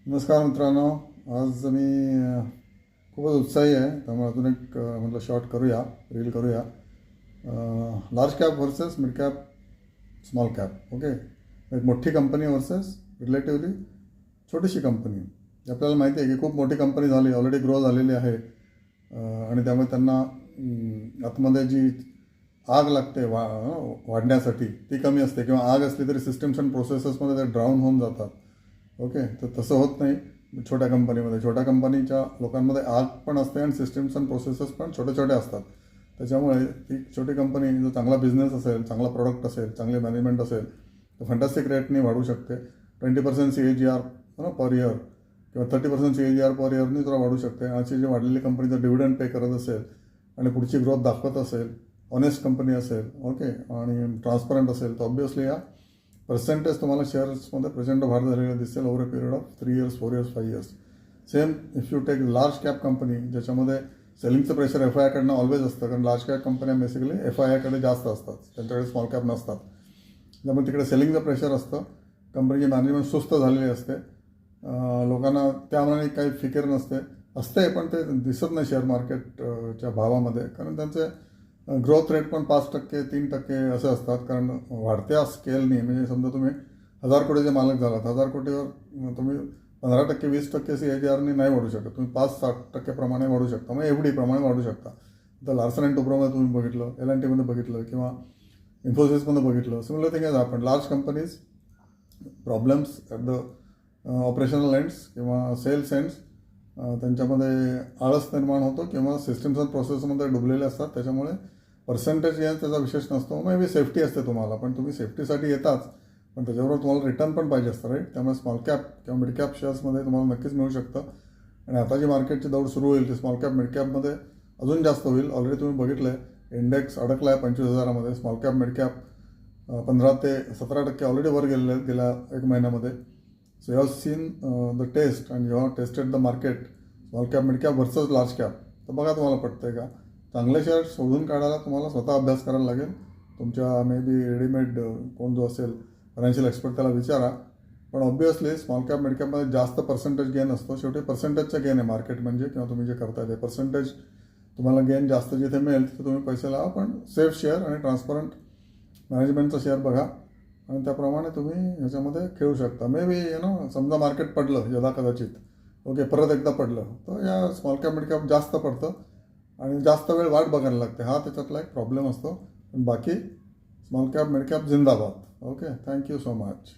नमस्कार मित्रांनो. आज मी खूपच उत्साही आहे, त्यामुळे अजून एक म्हटलं शॉर्ट करूया, रील करूया. Large cap versus mid cap, small cap. Okay, एक मोठी कंपनी वर्सेस रिलेटिव्हली छोटीशी कंपनी. आपल्याला माहिती आहे की खूप मोठी कंपनी झाली, ऑलरेडी ग्रो झालेली आहे, आणि त्यामुळे त्यांना आतमध्ये जी आग लागते वाढण्यासाठी ती कमी असते, किंवा आग असली तरी सिस्टम्स अँड प्रोसेसेसमध्ये ते ड्राऊन होऊन जातात. ओके, तर तसं होत नाही छोट्या कंपनीमध्ये. छोट्या कंपनीच्या लोकांमध्ये आग पण असते आणि सिस्टम्स अँड प्रोसेसेस पण छोटे छोटे असतात. त्याच्यामुळे ती छोटी कंपनी जो चांगला बिझनेस असेल, चांगला प्रोडक्ट असेल, चांगली मॅनेजमेंट असेल तर फंटॅस्टिक रेटने वाढू शकते. 20% CAGR पर इयर किंवा 30% CAGR पर इयरनी तुला वाढू शकते. अशी जी वाढलेली कंपनी जर डिव्हिडंड पे करत असेल आणि पुढची ग्रोथ दाखवत असेल, ऑनेस्ट कंपनी असेल, ओके, आणि ट्रान्सपरंट असेल, तर ऑब्वियसली या पर्सेंटेज तुम्हाला शेअर्समध्ये प्रचंड वाढ झालेला दिसेल over a period of 3 years, 4 years, 5 years. Same if you take large cap company, ज्याच्यामध्ये सेलिंगचं प्रेशर FIIकडनं ऑलवेज असतं, कारण लार्ज कॅप कंपन्या बेसिकली FIIकडे जास्त असतात, त्यांच्याकडे स्मॉल कॅप नसतात. त्यामुळे तिकडे सेलिंगचं प्रेशर असतं, कंपनीची मॅनेजमेंट सुस्त झालेली असते, लोकांना त्यामुळे काही फिकीर असते, पण ते दिसत नाही शेअर मार्केटच्या भावामध्ये, कारण त्यांचे ग्रोथ रेट पण 5%, 3% असे असतात. कारण वाढत्या स्केलनी, म्हणजे समजा तुम्ही 1000 कोटीचे मालक झालात, 1000 कोटीवर तुम्ही 15%, 20% CAGRनी नाही वाढू शकत. तुम्ही 5-7% प्रमाणे वाढू शकता, मग FD प्रमाणे वाढू शकता. तर लार्सन अँड टुब्रोमध्ये तुम्ही बघितलं, L&Tमध्ये बघितलं, किंवा इन्फोसिसमध्ये बघितलं. Similar thing is happen. Large companies problems at the operational ends किंवा सेल्स एंड्स, त्यांच्यामध्ये आळस निर्माण होतो, किंवा सिस्टम्स अँड प्रोसेसमध्ये डुबलेले असतात. त्याच्यामुळे पर्सेंटेज या त्याचा विशेष नसतो. मे बी सेफ्टी असते तुम्हाला, पण तुम्ही सेफ्टीसाठी येताच, पण त्याच्याबरोबर तुम्हाला रिटर्न पण पाहिजे असतं, राईट. त्यामुळे स्मॉल कॅप किंवा मिड कॅप शेअर्समध्ये तुम्हाला नक्कीच मिळू शकतं. आणि आता जी मार्केटची दौड सुरू होईल ती स्मॉल कॅप मिड कॅपमध्ये अजून जास्त होईल. ऑलरेडी तुम्ही बघितलं आहे, इंडेक्स अडकला आहे 25,000मध्ये. स्मॉल कॅप मिड कॅप 15 ते 17% ऑलरेडी वर गेलेले आहेत गेल्या एक महिन्यामध्ये. So you have seen the test and you have tested the market, small cap mid cap versus large cap. तर बघा तुम्हाला पटतंय का. चांगले शेअर शोधून काढायला तुम्हाला स्वतः अभ्यास करायला लागेल. तुमच्या मे बी रेडीमेड कोण जो असेल फायनान्शियल एक्सपर्ट त्याला विचारा. पण ऑब्वियसली स्मॉल कॅप मिड कॅपमध्ये जास्त पर्सेंटेज गेन असतो. शेवटी पर्सेंटेजचा गेन आहे मार्केट म्हणजे, किंवा तुम्ही जे करताय ते पर्सेंटेज तुम्हाला गेन जास्त जिथे मिळेल तिथे तुम्ही पैसे लावा. पण सेफ शेअर आणि ट्रान्सपरंट मॅनेजमेंटचा शेअर बघा, आणि त्याप्रमाणे तुम्ही ह्याच्यामध्ये खेळू शकता. मे बी समजा मार्केट पडलं यदा कदाचित, ओके, परत एकदा पडलं, तर या स्मॉल कॅप मिड कॅप जास्त पडतं आणि जास्त वेळ वाट बघायला लागते. हा त्याच्यातला एक प्रॉब्लेम असतो. पण बाकी स्मॉल कॅप मिड कॅप जिंदाबाद. Okay, thank you so much.